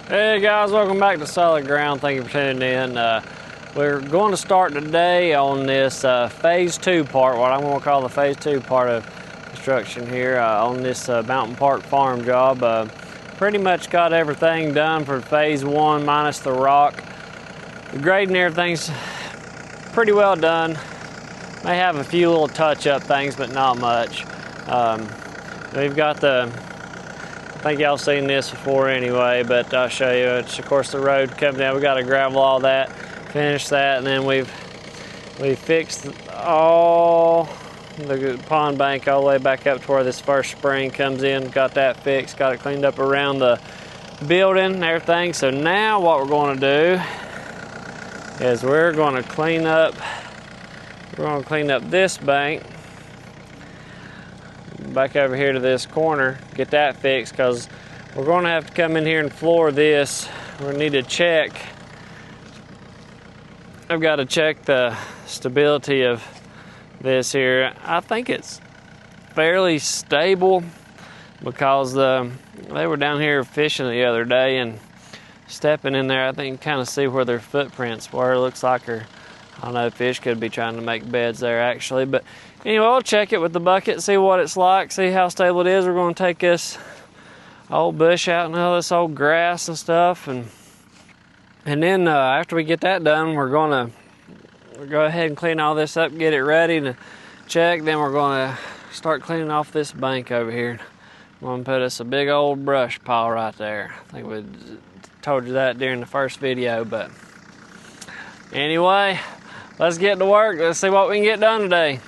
Hey guys, welcome back to Solid Ground. Thank you for tuning in. We're going to start today on this phase 2 part, what I'm going to call the phase 2 part of construction here on this Mountain Park farm job. Pretty much got everything done for phase 1 minus the rock. The grading and everything's pretty well done. May have a few little touch-up things, but not much. We've got I think y'all seen this before anyway, but I'll show you. It's, of course, the road coming down. We got to gravel all that, finish that, and then we fixed all the pond bank all the way back up to where this first spring comes in. Got that fixed, got it cleaned up around the building and everything. So now what we're going to do is we're going to clean up this bank back over here to this corner, get that fixed, because we're going to have to come in here and floor this. We're going to need to check. I've got to check the stability of this here. I think it's fairly stable because they were down here fishing the other day and stepping in there. I think you can kind of see where their footprints were. It looks like I don't know, fish could be trying to make beds there actually, but anyway, we'll check it with the bucket, see what it's like, see how stable it is. We're going to take this old bush out and all this old grass and stuff, and then after we get that done, we're going to go ahead and clean all this up, get it ready to check. Then we're going to start cleaning off this bank over here. We're going to put us a big old brush pile right there. I think we told you that during the first video, but anyway, let's get to work. Let's see what we can get done today.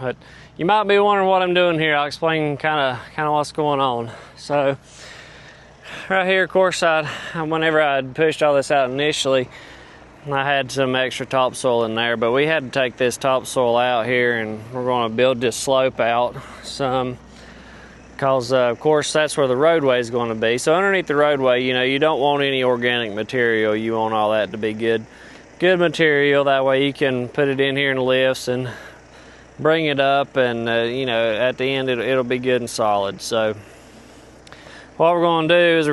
But you might be wondering what I'm doing here. I'll explain kind of what's going on. So right here, of course, whenever I pushed all this out initially, I had some extra topsoil in there, but we had to take this topsoil out here, and we're going to build this slope out some, because of course that's where the roadway is going to be. So underneath the roadway, you know, you don't want any organic material. You want all that to be good material. That way you can put it in here in lifts and bring it up, and you know, at the end it'll be good and solid. So what we're going to do is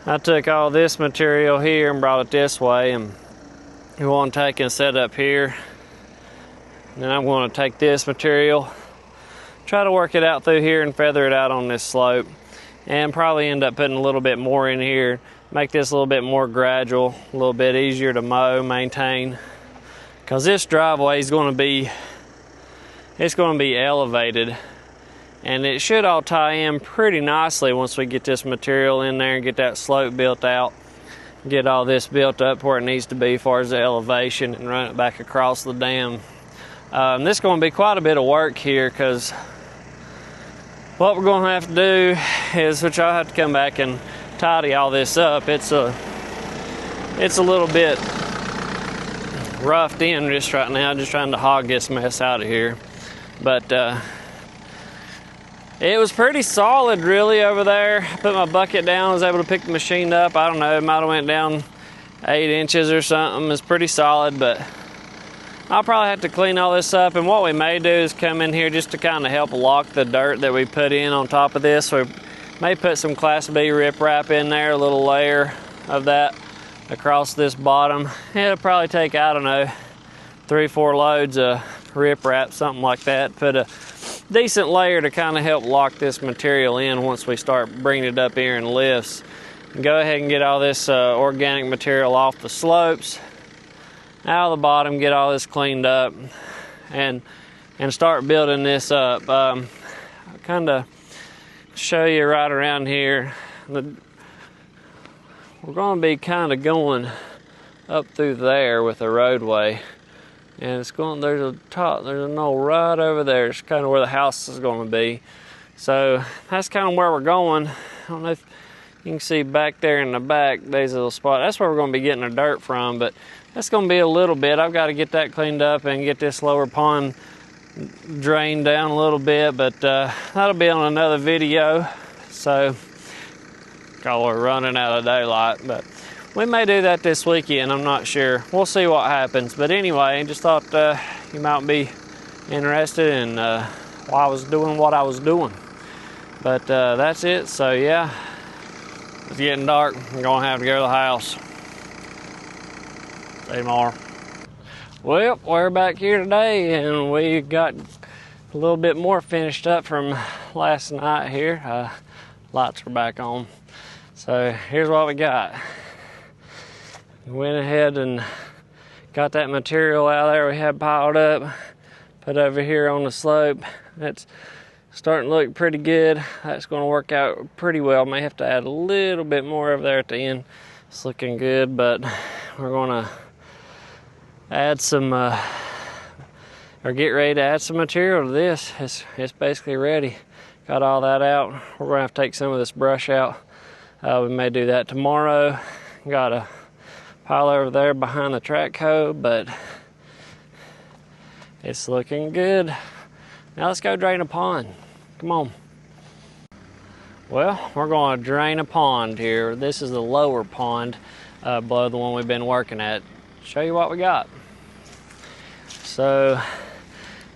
I took all this material here and brought it this way, and we want to take and set up here. And then I'm going to take this material, try to work it out through here and feather it out on this slope, and probably end up putting a little bit more in here, make this a little bit more gradual, a little bit easier to mow, maintain, because this driveway is going to be elevated, and it should all tie in pretty nicely once we get this material in there and get that slope built out, get all this built up where it needs to be as far as the elevation, and run it back across the dam. This is going to be quite a bit of work here, because what we're going to have to do is, which I'll have to come back and tidy all this up. It's a little bit roughed in just right now, just trying to hog this mess out of here. But it was pretty solid really over there. I put my bucket down, was able to pick the machine up. I don't know, it might have went down 8 inches or something. It's pretty solid, but I'll probably have to clean all this up. And what we may do is come in here just to kind of help lock the dirt that we put in on top of this. We may put some Class B riprap in there, a little layer of that across this bottom. It'll probably take, I don't know, 3-4 loads of riprap, something like that. Put a decent layer to kind of help lock this material in once we start bringing it up here in lifts. And go ahead and get all this organic material off the slopes, out of the bottom, get all this cleaned up, and start building this up. I'll kind of show you right around here. We're going to be kind of going up through there with the roadway. And it's going, there's a knoll right over there. It's kind of where the house is going to be. So that's kind of where we're going. I don't know if you can see back there in the back, there's a little spot. That's where we're going to be getting the dirt from, but that's going to be a little bit. I've got to get that cleaned up and get this lower pond drained down a little bit, but that'll be on another video. So, cause we're running out of daylight, but we may do that this weekend, I'm not sure. We'll see what happens. But anyway, I just thought you might be interested in why I was doing what I was doing. But that's it. So yeah, it's getting dark. I'm going to have to go to the house. See you tomorrow. Well, we're back here today, and we got a little bit more finished up from last night here. Lights are back on. So here's what we got. Went ahead and got that material out there we had piled up, put over here on the slope. That's starting to look pretty good. That's going to work out pretty well. May have to add a little bit more over there at the end. It's looking good, but we're going to add some, or get ready to add some material to this. It's basically ready. Got all that out. We're going to have to take some of this brush out. We may do that tomorrow. Got a pile over there behind the track hoe, but it's looking good. Now let's go drain a pond. Come on. Well, we're going to drain a pond here. This is the lower pond below the one we've been working at. Show you what we got. So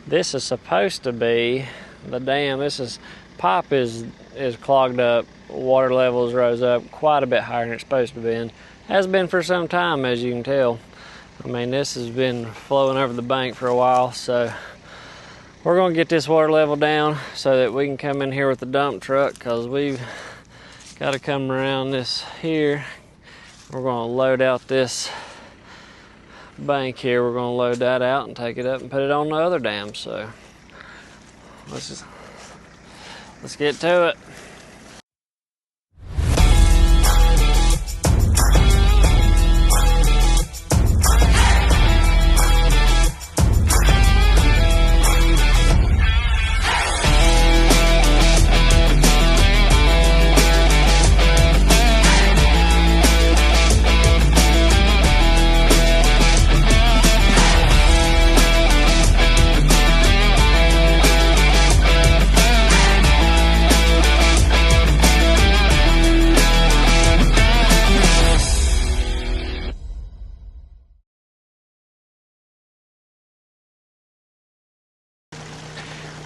this is supposed to be the dam. Pipe is clogged up. Water levels rose up quite a bit higher than it's supposed to be. Has been for some time, as you can tell. I mean, this has been flowing over the bank for a while, so we're going to get this water level down so that we can come in here with the dump truck, because we've got to come around this here. We're going to load out this bank here. We're going to load that out and take it up and put it on the other dam. So let's get to it.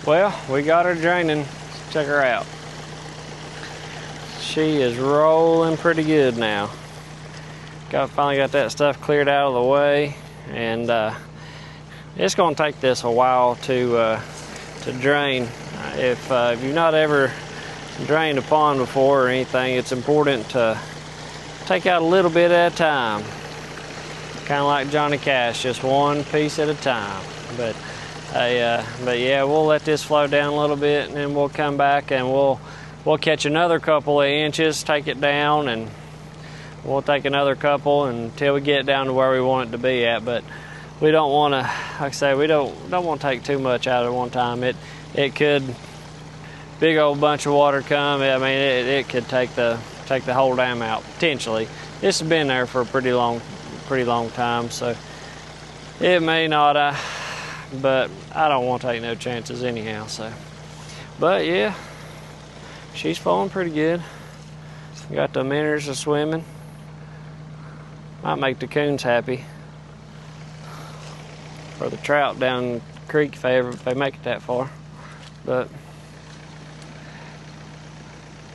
Well, we got her draining. Check her out. She is rolling pretty good now. Finally got that stuff cleared out of the way, and it's going to take this a while to drain. If you've not ever drained a pond before or anything, it's important to take out a little bit at a time. Kind of like Johnny Cash, just one piece at a time. But yeah, we'll let this flow down a little bit, and then we'll come back and we'll catch another couple of inches, take it down, and we'll take another couple until we get down to where we want it to be at. But we don't want to, like I say, we don't want to take too much out at one time. It could, big old bunch of water come. I mean, it could take the whole dam out potentially. This has been there for a pretty long time, so it may not. But I don't want to take no chances anyhow. So, but yeah, she's falling pretty good. Got the minnows are swimming. Might make the coons happy. Or the trout down the creek if they make it that far. But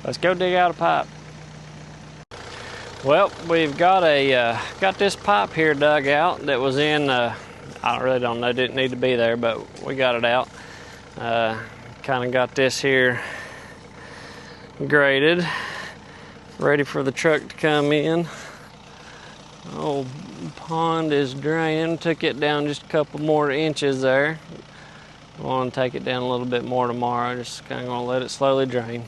let's go dig out a pipe. Well, we've got this pipe here dug out that was in. I really don't know, didn't need to be there, but we got it out. Kind of got this here graded, ready for the truck to come in. Old pond is draining. Took it down just a couple more inches there. I want to take it down a little bit more tomorrow. Just kind of going to let it slowly drain.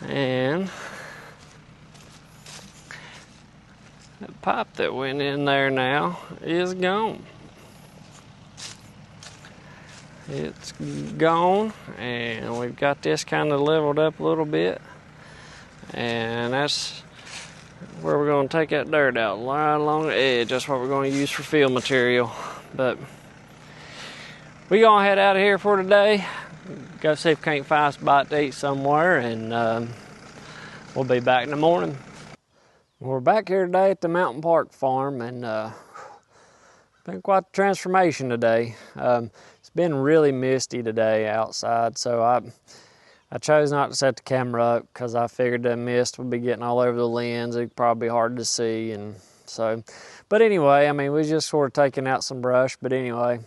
And the pipe that went in there now is gone. It's gone, and we've got this kind of leveled up a little bit, and that's where we're going to take that dirt out, right along the edge. That's what we're going to use for fill material. But we're going to head out of here for today. Go see if we can't find us a bite to eat somewhere, and we'll be back in the morning. We're back here today at the Mountain Park Farm, and been quite the transformation today. It's been really misty today outside, so I chose not to set the camera up because I figured the mist would be getting all over the lens. It'd probably be hard to see, and so. But anyway, I mean, we just sort of taking out some brush. But anyway,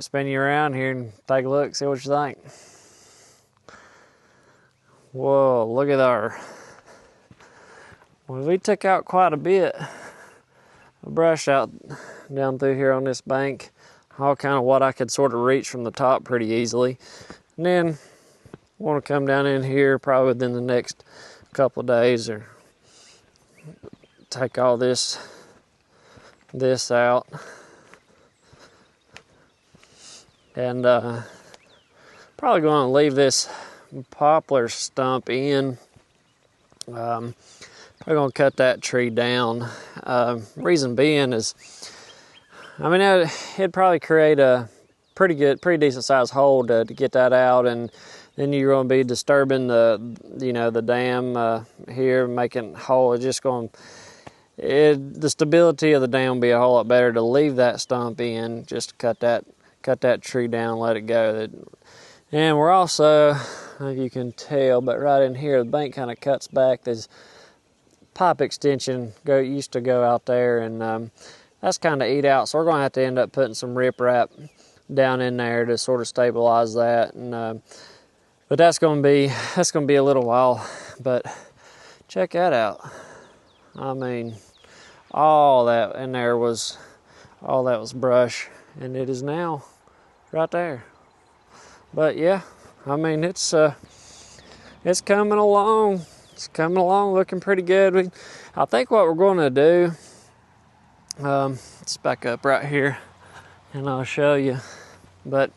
spin you around here and take a look, see what you think. Whoa, look at there. Well, we took out quite a bit of brush out down through here on this bank. All kind of what I could sort of reach from the top pretty easily. And then want to come down in here probably within the next couple of days, or take all this out. And probably going to leave this poplar stump in. We're going to cut that tree down. Reason being is, I mean, it'd probably create a pretty decent sized hole to get that out, and then you're going to be disturbing the dam here, making a hole. It's just going, the stability of the dam will be a whole lot better to leave that stump in, just cut that tree down, let it go. And we're also, if you can tell, but right in here, the bank kind of cuts back. There's pipe extension used to go out there, and that's kind of eat out. So we're going to have to end up putting some riprap down in there to sort of stabilize that. And but that's going to be a little while. But check that out. I mean, all that in there was brush, and it is now right there. But yeah, I mean, it's coming along. It's coming along, looking pretty good. I think what we're going to do, let's back up right here and I'll show you. But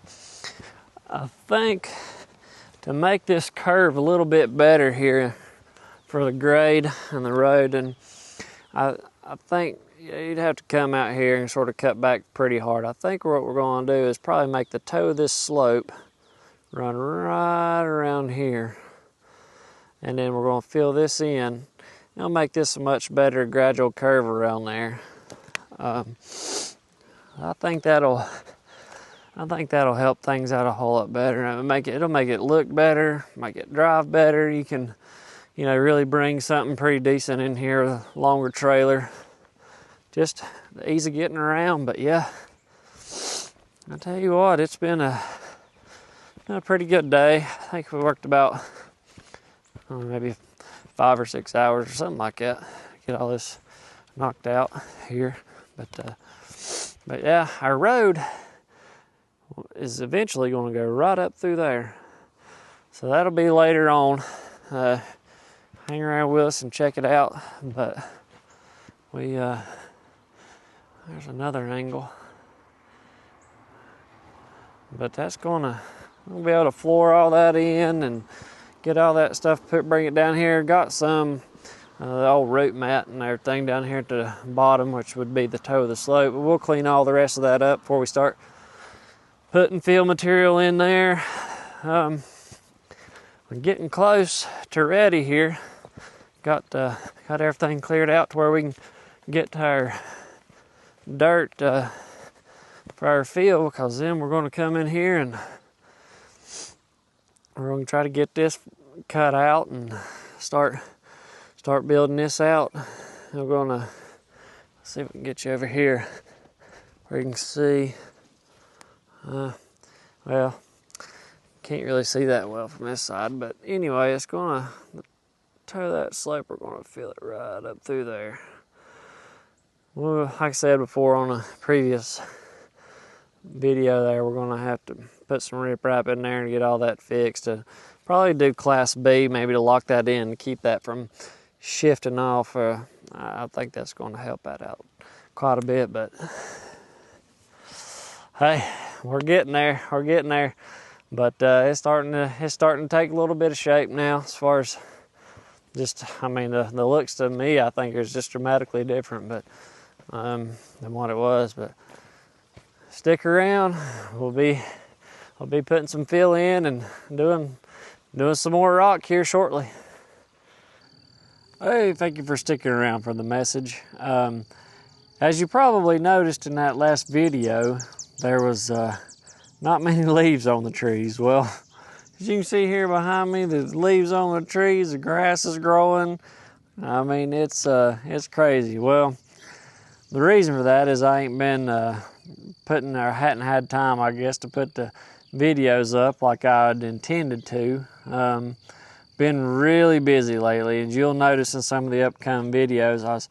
I think to make this curve a little bit better here for the grade and the road, and I think you'd have to come out here and sort of cut back pretty hard. I think what we're going to do is probably make the toe of this slope run right around here. And then we're going to fill this in. It'll make this a much better gradual curve around there. I think that'll I think that'll help things out a whole lot better. It'll make it look better, make it drive better. You can, you know, really bring something pretty decent in here with a longer trailer. Just the ease of getting around, but yeah, I tell you what, it's been a pretty good day. I think we worked about maybe 5 or 6 hours or something like that. Get all this knocked out here, but yeah, our road is eventually going to go right up through there. So that'll be later on. Hang around with us and check it out. But there's another angle. But that's we'll be able to floor all that in and get all that stuff, bring it down here. Got some the old root mat and everything down here at the bottom, which would be the toe of the slope. But we'll clean all the rest of that up before we start putting fill material in there. We're getting close to ready here. Got everything cleared out to where we can get to our dirt for our fill, because then we're going to come in here and we're going to try to get this cut out and start building this out. We're going to see if we can get you over here where you can see. Well, can't really see that well from this side, but anyway, it's going to toe of that slope. We're going to fill it right up through there. Well, like I said before on a previous video there, we're going to have to put some riprap in there and get all that fixed. To probably do Class B, maybe to lock that in, keep that from shifting off. I think that's going to help that out quite a bit, but hey, we're getting there. But it's starting to take a little bit of shape now. As far as the looks to me, I think is just dramatically different, but than what it was. But stick around. We'll be putting some fill in and doing some more rock here shortly. Hey, thank you for sticking around for the message. As you probably noticed in that last video, there was not many leaves on the trees. Well, as you can see here behind me, there's leaves on the trees, the grass is growing. I mean, it's crazy. Well, the reason for that is I ain't been hadn't had time, I guess, to put the videos up like I'd intended to. Been really busy lately, and you'll notice in some of the upcoming videos, I was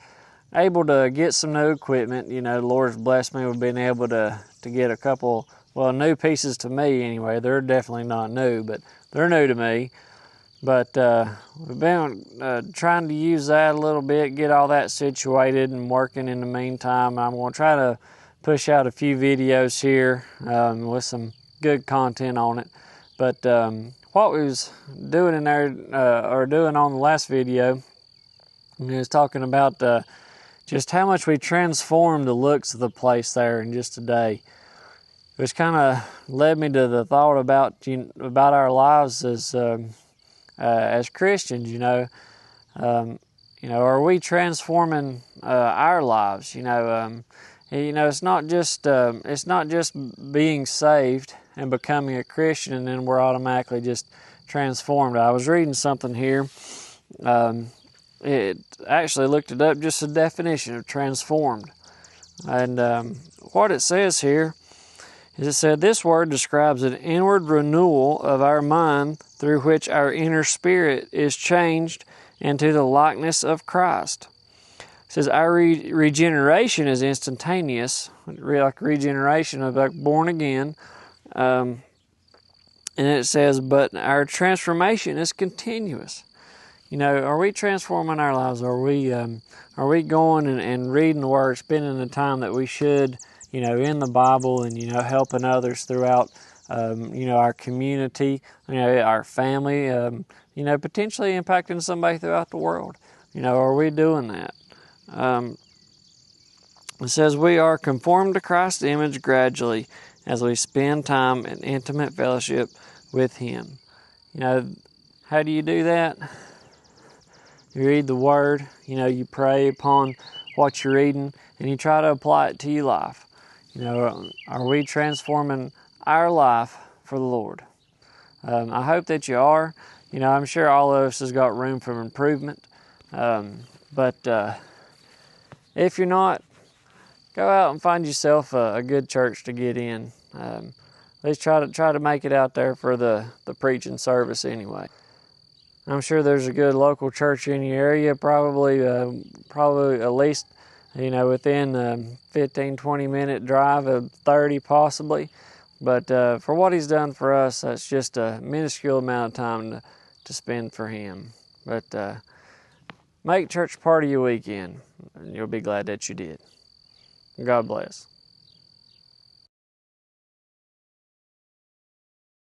able to get some new equipment. You know, the Lord's blessed me with being able to get a couple, well, new pieces to me anyway. They're definitely not new, but they're new to me. But we've been trying to use that a little bit, get all that situated and working in the meantime. I'm going to try to push out a few videos here with some good content on it. But what we was doing in there, or doing on the last video, was talking about just how much we transformed the looks of the place there in just a day. Which kind of led me to the thought about our lives as Christians. Are we transforming our lives? It's not just being saved and becoming a Christian and then we're automatically just transformed. I was reading something here. It actually looked it up, just a definition of transformed. And what it says here is, it said, this word describes an inward renewal of our mind through which our inner spirit is changed into the likeness of Christ. It says our regeneration is instantaneous, like regeneration of like born again. And it says, but our transformation is continuous. Are we transforming our lives? Are we going and reading the Word, spending the time that we should, in the Bible, and helping others throughout, our community, our family, potentially impacting somebody throughout the world? Are we doing that? It says we are conformed to Christ's image gradually as we spend time in intimate fellowship with Him. How do you do that? You read the Word, you pray upon what you're reading, and you try to apply it to your life. Are we transforming our life for the Lord. I hope that you are. You know, I'm sure all of us has got room for improvement. But if you're not, go out and find yourself a good church to get in. At least try to make it out there for the preaching service anyway. I'm sure there's a good local church in your area, probably at least, you know, within 15, 20-minute drive of 30 possibly. But for what he's done for us, that's just a minuscule amount of time to spend for him. But make church part of your weekend, and you'll be glad that you did. God bless.